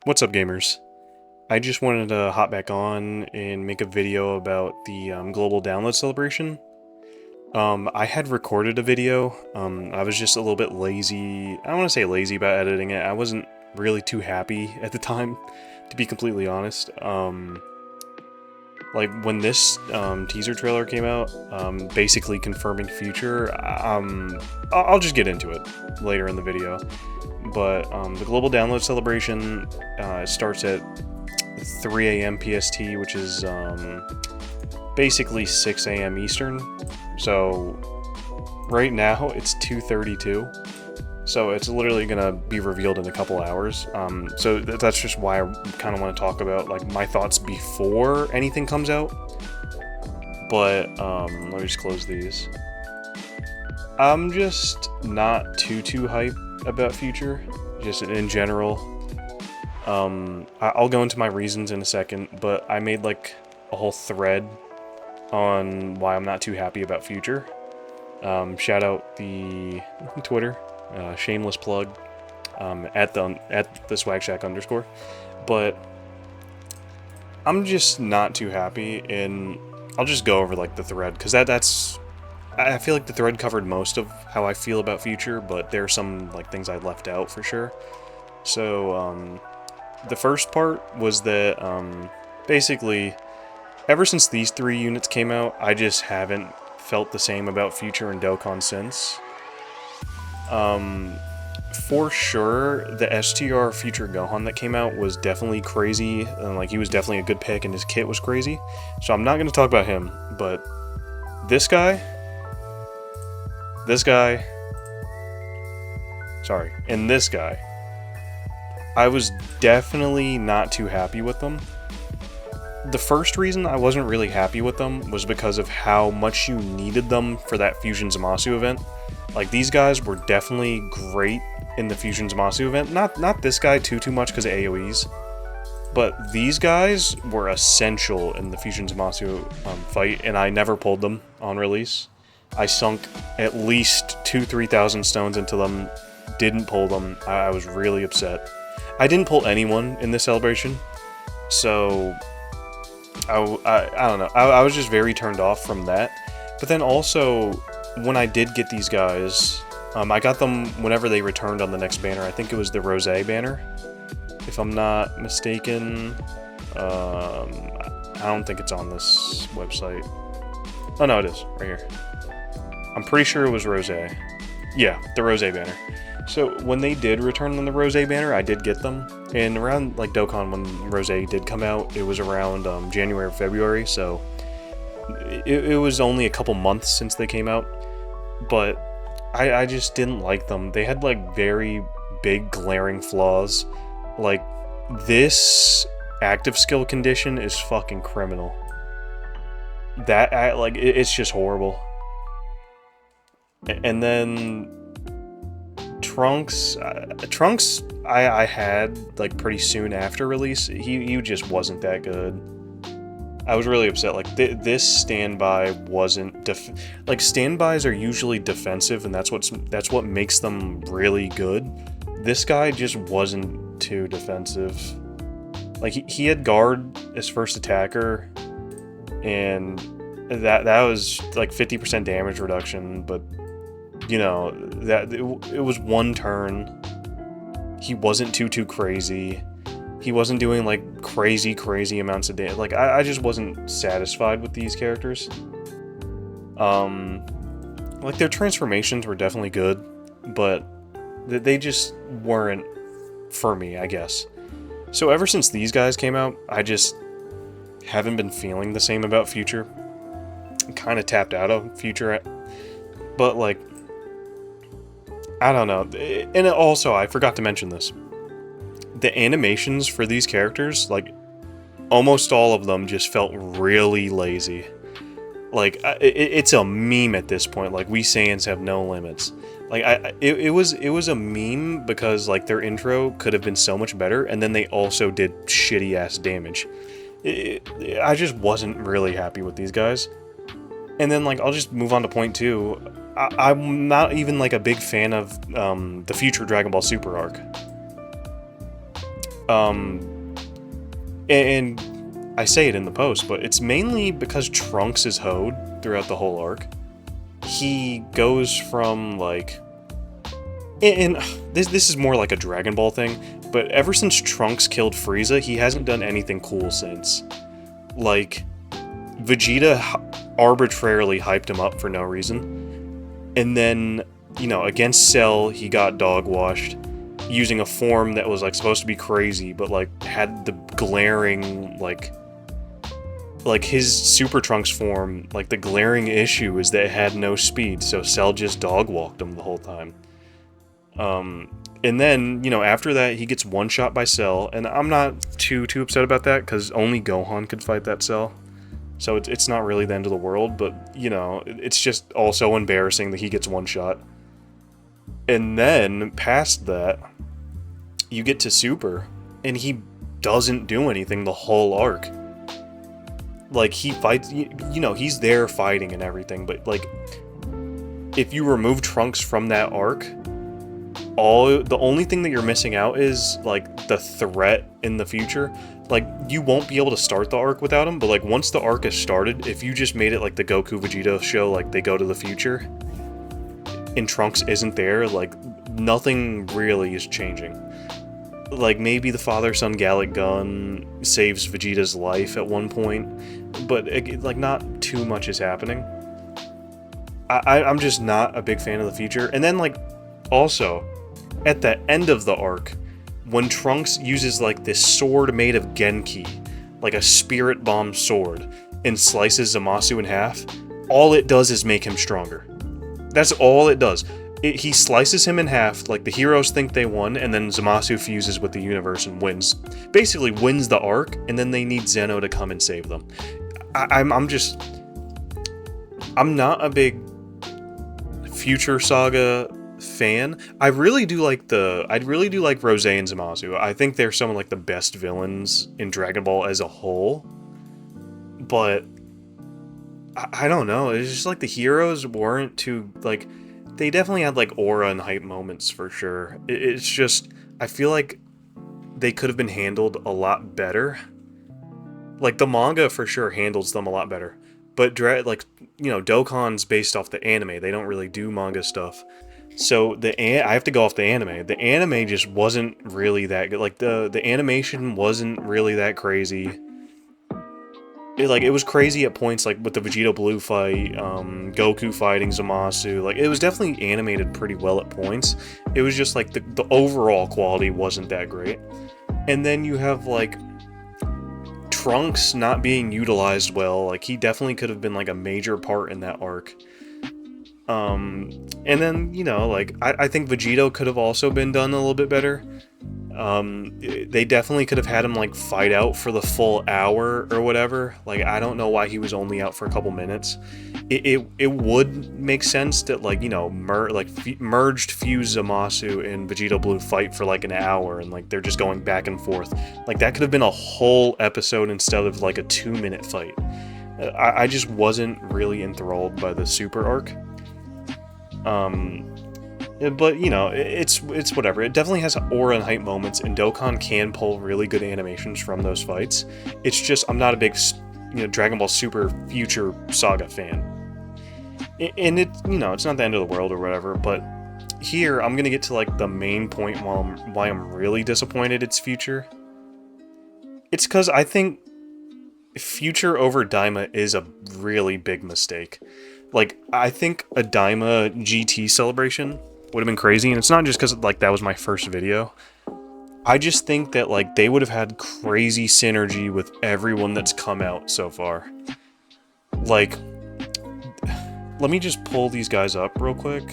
What's up, gamers? I just wanted to hop back on and make a video about the global download celebration. I had recorded a video. I was just a little bit lazy. I don't want to say lazy about editing it. I wasn't really too happy at the time, to be completely honest. Like when this teaser trailer came out, basically confirming Future, I'll just get into it later in the video. But the global download celebration starts at 3 a.m. PST, which is basically 6 a.m. Eastern. So right now it's 2:32. So it's literally gonna be revealed in a couple hours. So that's just why I kind of want to talk about like my thoughts before anything comes out. But let me just close these. I'm just not too hype about Future, just in general. I'll go into my reasons in a second, but I made like a whole thread on why I'm not too happy about Future. Shout out the Twitter, shameless plug, at the Swag Shack _. But I'm just not too happy, and I'll just go over like the thread because that's. I feel like the thread covered most of how I feel about Future, but there are some like things I left out for sure. So the first part was that basically ever since these 3 units came out, I just haven't felt the same about Future and Dokkan since. For sure, the STR Future Gohan that came out was definitely crazy, and like he was definitely a good pick, and his kit was crazy. So I'm not going to talk about him, but this guy, and this guy, I was definitely not too happy with them. The first reason I wasn't really happy with them was because of how much you needed them for that Fusion Zamasu event. Like, these guys were definitely great in the Fusion Zamasu event. Not this guy too much because of AoEs, but these guys were essential in the Fusion Zamasu fight, and I never pulled them on release. I sunk at least 2,000-3,000 stones into them, didn't pull them. I was really upset. I didn't pull anyone in this celebration, so I don't know. I was just very turned off from that. But then also, when I did get these guys, I got them whenever they returned on the next banner. I think it was the Rose banner, if I'm not mistaken. I don't think it's on this website. Oh no, it is, right here. I'm pretty sure it was Rose. Yeah, the Rose banner. So when they did return on the Rose banner, I did get them. And around like Dokkan, when Rose did come out, it was around January or February, so it was only a couple months since they came out. But I just didn't like them. They had like very big glaring flaws. Like, this active skill condition is fucking criminal. That like it's just horrible. And then Trunks, I had like pretty soon after release. He just wasn't that good. I was really upset. Like this standby wasn't like, standbys are usually defensive, and that's what makes them really good. This guy just wasn't too defensive. Like he had guard as first attacker, and that was like 50% damage reduction, but you know, that it was one turn. He wasn't too crazy. He wasn't doing like crazy amounts of damage. Like I just wasn't satisfied with these characters. Like their transformations were definitely good, but they just weren't for me, I guess. So ever since these guys came out, I just haven't been feeling the same about Future. I'm kind of tapped out of Future, but like, I don't know. And also, I forgot to mention this. The animations for these characters, like, almost all of them just felt really lazy. Like, it's a meme at this point. Like, we Saiyans have no limits. Like, it was a meme because, like, their intro could have been so much better, and then they also did shitty-ass damage. I just wasn't really happy with these guys. And then, like, I'll just move on to point 2. I'm not even like a big fan of the future Dragon Ball Super arc. And I say it in the post, but it's mainly because Trunks is hoed throughout the whole arc. He goes from, like... And this is more like a Dragon Ball thing, but ever since Trunks killed Frieza, he hasn't done anything cool since. Like, Vegeta arbitrarily hyped him up for no reason. And then, you know, against Cell, he got dog-washed, using a form that was, like, supposed to be crazy, but, like, had the glaring, like his Super Trunks form, like, the glaring issue is that it had no speed, so Cell just dog-walked him the whole time. And then, you know, after that, he gets one-shot by Cell, and I'm not too upset about that, because only Gohan could fight that Cell. So it's not really the end of the world, but, you know, it's just also embarrassing that he gets one shot. And then, past that, you get to Super, and he doesn't do anything the whole arc. Like, he fights, you know, he's there fighting and everything, but, like, if you remove Trunks from that arc, the only thing that you're missing out is, like, the threat in the future. Like, you won't be able to start the arc without him, but, like, once the arc is started, if you just made it like the Goku Vegeta show, like, they go to the future, and Trunks isn't there, like, nothing really is changing. Like, maybe the father-son Gallic Gun saves Vegeta's life at one point, but, like, not too much is happening. I'm just not a big fan of the future. And then, like, also, at the end of the arc, when Trunks uses, like, this sword made of Genki, like a spirit bomb sword, and slices Zamasu in half, all it does is make him stronger. That's all it does. He slices him in half, like the heroes think they won, and then Zamasu fuses with the universe and wins. Basically wins the arc, and then they need Zeno to come and save them. I'm not a big Future Saga fan. I'd really do like Rose and Zamasu. I think they're some of, like, the best villains in Dragon Ball as a whole. But I don't know. It's just like the heroes weren't too, like, they definitely had, like, aura and hype moments for sure. It's just, I feel like they could have been handled a lot better. Like, the manga for sure handles them a lot better. But, like, you know, Dokkan's based off the anime. They don't really do manga stuff. So I have to go off the anime. The anime just wasn't really that good. Like, the animation wasn't really that crazy. It was crazy at points, like with the Vegeta Blue fight, Goku fighting Zamasu. Like, it was definitely animated pretty well at points. It was just like the overall quality wasn't that great. And then you have, like, Trunks not being utilized well. Like, he definitely could have been, like, a major part in that arc. And then, you know, like, I think Vegito could have also been done a little bit better. They definitely could have had him, like, fight out for the full hour or whatever. Like, I don't know why he was only out for a couple minutes. It would make sense that, like, you know, merged fused Zamasu and Vegito Blue fight for, like, an hour, and, like, they're just going back and forth. Like, that could have been a whole episode instead of, like, a 2-minute fight. I just wasn't really enthralled by the Super arc. But, you know, it's whatever. It definitely has aura and hype moments, and Dokkan can pull really good animations from those fights. It's just, I'm not a big, you know, Dragon Ball Super Future Saga fan. And it, you know, it's not the end of the world or whatever, but here, I'm gonna get to, like, the main point why I'm really disappointed it's Future. It's because I think Future over Daima is a really big mistake. Like, I think a Daima GT celebration would have been crazy, and it's not just because, like, that was my first video. I just think that, like, they would have had crazy synergy with everyone that's come out so far. Like, let me just pull these guys up real quick.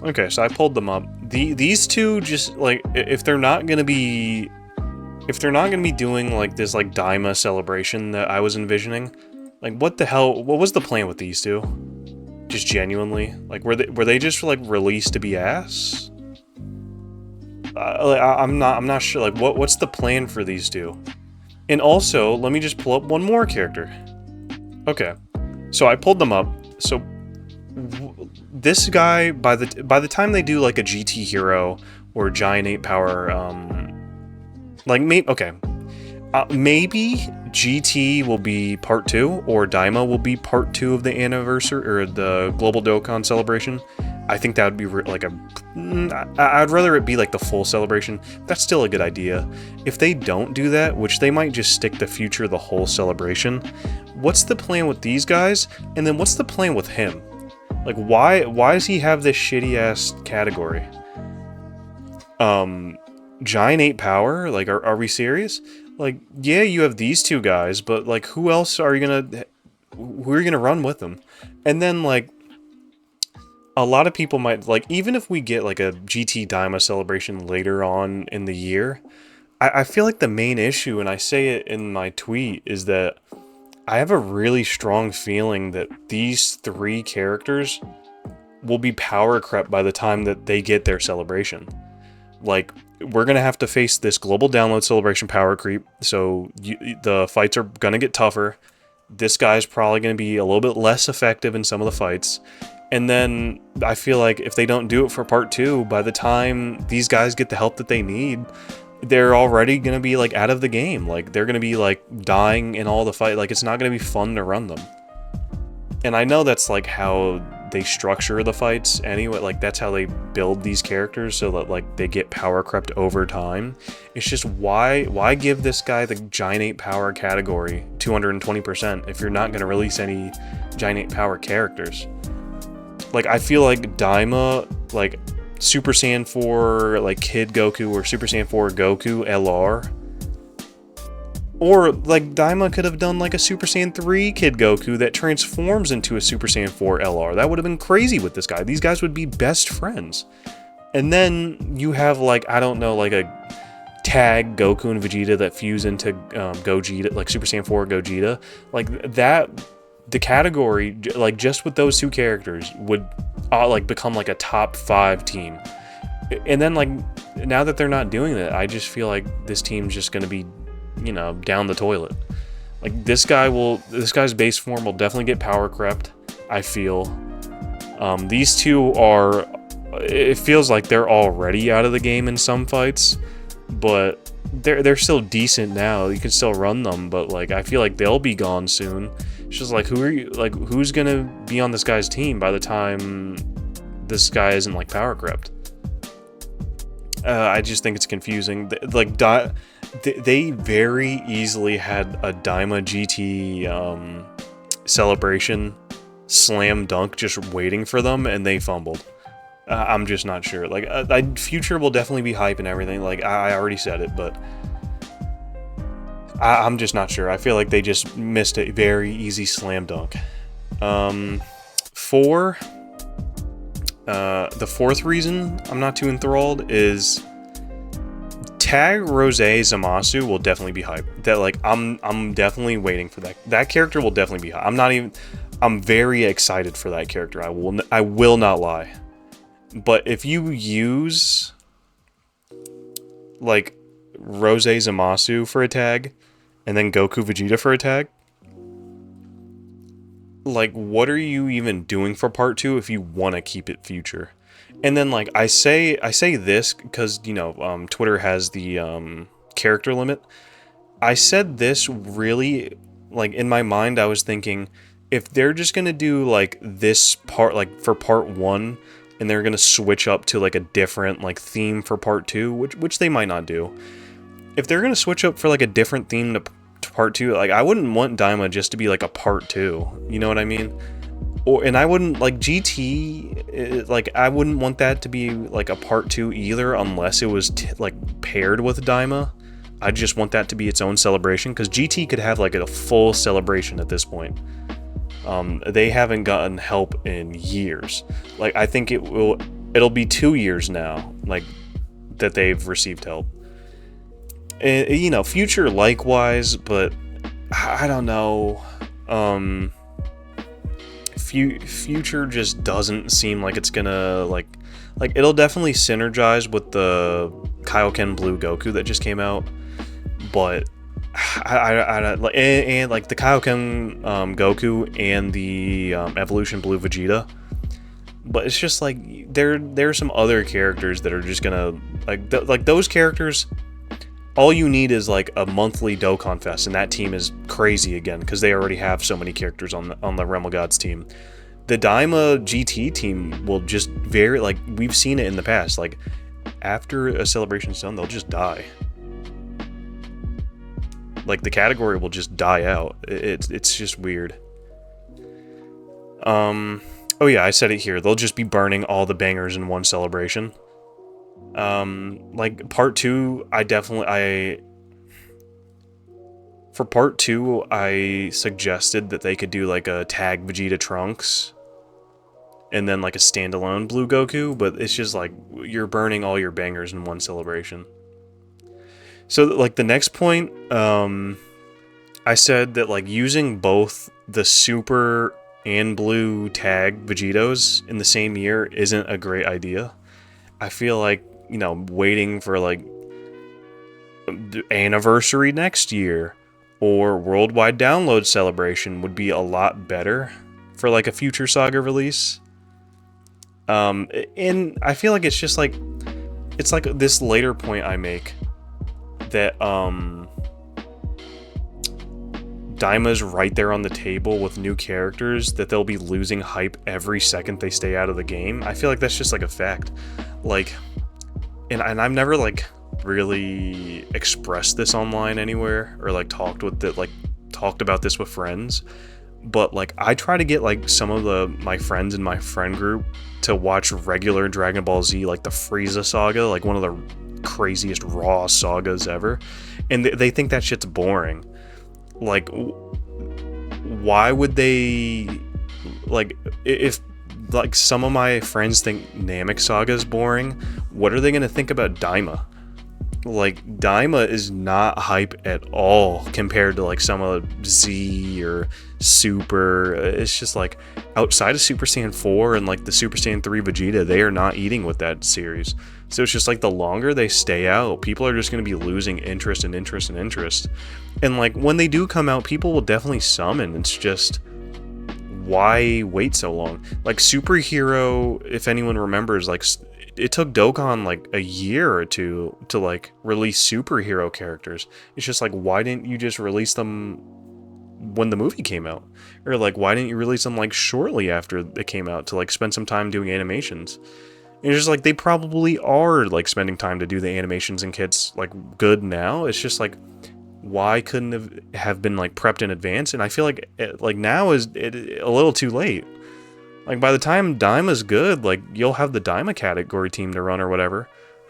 Okay, so I pulled them up. These two just, like, if they're not gonna be doing, like, this, like, Daima celebration that I was envisioning, like, what the hell, what was the plan with these two? Just genuinely, like, were they just, like, released to be ass? I'm not sure, like, what's the plan for these two? And also, let me just pull up one more character. Okay, so I pulled them up. So this guy, by the time they do, like, a GT hero or Giant 8 Power Like, maybe, okay. Maybe GT will be part 2, or Daima will be part 2 of the anniversary, or the Global Dokkan celebration. I think that would be like a... I'd rather it be like the full celebration. That's still a good idea. If they don't do that, which they might just stick to Future the whole celebration, what's the plan with these guys? And then what's the plan with him? Like, why does he have this shitty-ass category? Giant 8 power? Like, are we serious? Like, yeah, you have these two guys, but, like, who else are you gonna... Who are you gonna run with them? And then, like, a lot of people might... Like, even if we get, like, a GT Daima celebration later on in the year, I feel like the main issue, and I say it in my tweet, is that I have a really strong feeling that these 3 characters will be power crept by the time that they get their celebration. Like, we're going to have to face this global download celebration power creep, so the fights are going to get tougher. This guy's probably going to be a little bit less effective in some of the fights. And then I feel like if they don't do it for part 2, by the time these guys get the help that they need, they're already going to be, like, out of the game. Like, they're going to be, like, dying in all the fight. Like, it's not going to be fun to run them. And I know that's, like, how they structure the fights anyway. Like, that's how they build these characters, so that, like, they get power crept over time. It's just, why give this guy the Giant 8 power category 220% if you're not going to release any Giant 8 power characters? Like, I feel like Daima, like, Super Saiyan 4, like, Kid Goku, or Super Saiyan 4 Goku LR. Or, like, Daima could have done, like, a Super Saiyan 3 Kid Goku that transforms into a Super Saiyan 4 LR. That would have been crazy with this guy. These guys would be best friends. And then you have, like, I don't know, like, a tag Goku and Vegeta that fuse into Gogeta, like, Super Saiyan 4 Gogeta. Like, that... The category, like, just with those 2 characters, would, like, become, like, a top 5 team. And then, like, now that they're not doing that, I just feel like this team's just going to be, you know, down the toilet. Like, this guy's base form will definitely get power crept, I feel. These 2 are, it feels like they're already out of the game in some fights, but they're still decent now. You can still run them, but, like, I feel like they'll be gone soon. It's just like, who's gonna be on this guy's team by the time this guy isn't, like, power crept? I just think it's confusing. Like, they very easily had a Daima GT celebration slam dunk just waiting for them, and they fumbled. I'm just not sure. Like, Future will definitely be hype and everything. Like, I already said it, but I'm just not sure. I feel like they just missed a very easy slam dunk. 4. The 4th reason I'm not too enthralled is Tag Rose Zamasu will definitely be hype. That, like, I'm definitely waiting for that. That character will definitely be hype. I'm very excited for that character. I will not lie. But if you use, like, Rose Zamasu for a tag, and then Goku Vegeta for a tag, like, what are you even doing for part 2 if you want to keep it Future? And then, like, I say this because, you know, Twitter has the character limit. I said this really, like, in my mind I was thinking, if they're just gonna do, like, this part, like, for part 1, and they're gonna switch up to, like, a different, like, theme for part 2, which they might not do. If they're gonna switch up for, like, a different theme to part 2, like, I wouldn't want Daima just to be, like, a part 2. You know what I mean? And I wouldn't, like, GT, like, I wouldn't want that to be, like, a part 2 either, unless it was, like, paired with Daima. I just want that to be its own celebration, because GT could have, like, a full celebration at this point. They haven't gotten help in years. Like, I think it'll be 2 years now, like, that they've received help. And, you know, Future likewise, but I don't know. Future just doesn't seem like it's gonna, like it'll definitely synergize with the Kaioken Blue Goku that just came out, but I like the Kaioken Goku and the Evolution Blue Vegeta, but it's just like there are some other characters that are just gonna like those characters all you need is like a monthly Dokkan Fest, and that team is crazy again because they already have so many characters on the Realm of Gods team. The Daima GT team will just like, we've seen it in the past, like after a celebration's done, they'll just die. Like the category will just die out. It's just weird. Oh yeah, I said it here. They'll just be burning all the bangers in one celebration. Like part 2, for part 2, I suggested that they could do like a tag Vegeta Trunks and then like a standalone Blue Goku, but it's just like you're burning all your bangers in one celebration. So like the next point, I said that like using both the Super and Blue tag Vegetos in the same year isn't a great idea. I feel like, you know, waiting for like the anniversary next year or worldwide download celebration would be a lot better for like a future Saga release. And I feel like it's just like, it's like this later point I make that Daima's right there on the table with new characters, that they'll be losing hype every second they stay out of the game. I feel like that's just like a fact. Like, and I've never like really expressed this online anywhere or like talked about this with friends, but like I try to get like some of my friends in my friend group to watch regular Dragon Ball Z, like the Frieza saga, like one of the craziest raw sagas ever, and they think that shit's boring. Like, why would they, like, if like some of my friends think Namek Saga is boring, what are they gonna think about Daima? Like, Daima is not hype at all compared to like some of Z or Super. It's just like, outside of Super Saiyan 4 and like the Super Saiyan 3 Vegeta, they are not eating with that series. So it's just like the longer they stay out, people are just going to be losing interest and interest and interest. And like when they do come out, people will definitely summon. It's just, why wait so long? Like Superhero, if anyone remembers, like it took Dokkan like a year or two to like release superhero characters. It's just like, why didn't you just release them when the movie came out? Or like, why didn't you release them like shortly after it came out to like spend some time doing animations? And it's just like, they probably are like spending time to do the animations and kits like good now. It's just like, why couldn't it have been like prepped in advance? And I feel like now is a little too late. Like by the time Daima's good, like you'll have the Daima category team to run or whatever,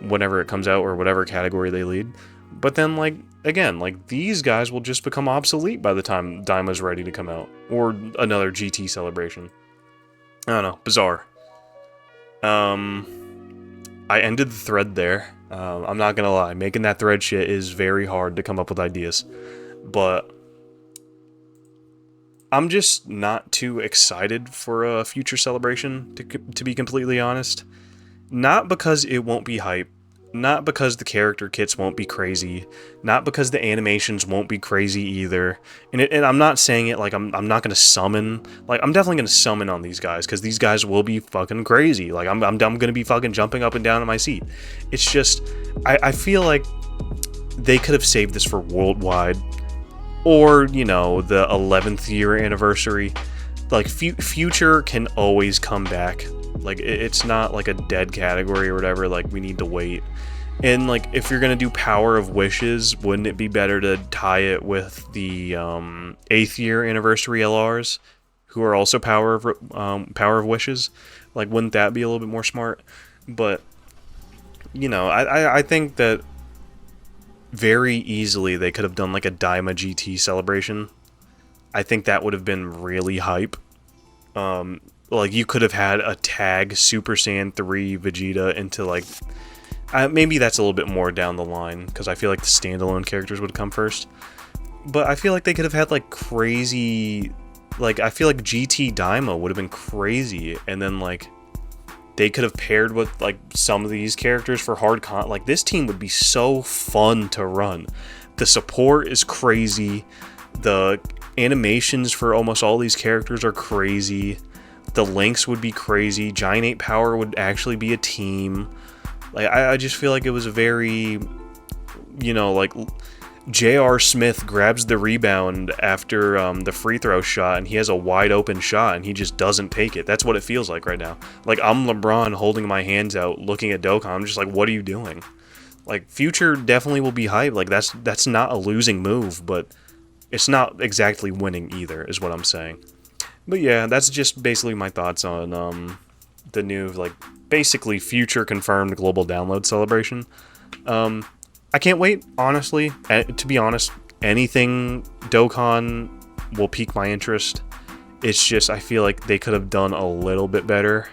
whenever it comes out or whatever category they lead. But then like, again, like these guys will just become obsolete by the time Daima's ready to come out, or another GT celebration. I don't know, bizarre. I ended the thread there. I'm not gonna lie, making that thread shit is very hard to come up with ideas, but I'm just not too excited for a future celebration, to be completely honest. Not because it won't be hype, not because the character kits won't be crazy, not because the animations won't be crazy either. And I'm not saying it like I'm not gonna summon. Like, I'm definitely gonna summon on these guys, because these guys will be fucking crazy. Like, I'm gonna be fucking jumping up and down in my seat. It's just, I feel like they could have saved this for worldwide. Or, you know, the 11th year anniversary. Like, Future can always come back. Like, it's not like a dead category or whatever, like, we need to wait. And, like, if you're gonna do Power of Wishes, wouldn't it be better to tie it with the 8th year anniversary LRs, who are also Power of Wishes? Like, wouldn't that be a little bit more smart? But, you know, I think that very easily they could have done like a Daima GT celebration. I think that would have been really hype. Like, you could have had a tag Super Saiyan 3 Vegeta into like, maybe that's a little bit more down the line, because I feel like the standalone characters would come first. But I feel like they could have had like crazy, like, I feel like GT Daima would have been crazy, and then like they could have paired with like some of these characters for hard like, this team would be so fun to run. The support is crazy. The animations for almost all these characters are crazy. The links would be crazy. Giant 8 Power would actually be a team. Like, I just feel like it was a very you know, like J.R. Smith grabs the rebound after the free throw shot, and he has a wide open shot, and he just doesn't take it. That's what it feels like right now. Like, I'm LeBron holding my hands out, looking at Dokkan. I'm just like, what are you doing? Like, Future definitely will be hyped. Like, that's not a losing move, but it's not exactly winning either, is what I'm saying. But yeah, that's just basically my thoughts on the new, like, basically Future confirmed global download celebration. I can't wait, honestly. To be honest, anything Dokkan will pique my interest. It's just, I feel like they could have done a little bit better.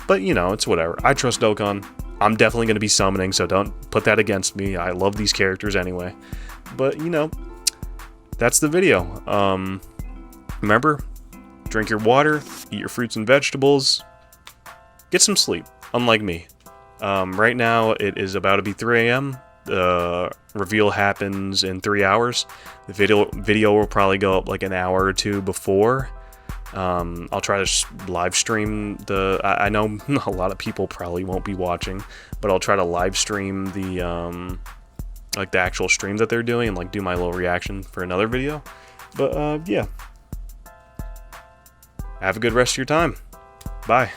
But, you know, it's whatever. I trust Dokkan. I'm definitely going to be summoning, so don't put that against me. I love these characters anyway. But, you know, that's the video. Remember, drink your water, eat your fruits and vegetables, get some sleep, unlike me. Right now, it is about to be 3 a.m., the reveal happens in 3 hours. The video will probably go up like an hour or two before. I'll try to live stream I know a lot of people probably won't be watching, but I'll try to live stream the like the actual stream that they're doing and like do my little reaction for another video. But yeah, have a good rest of your time. Bye.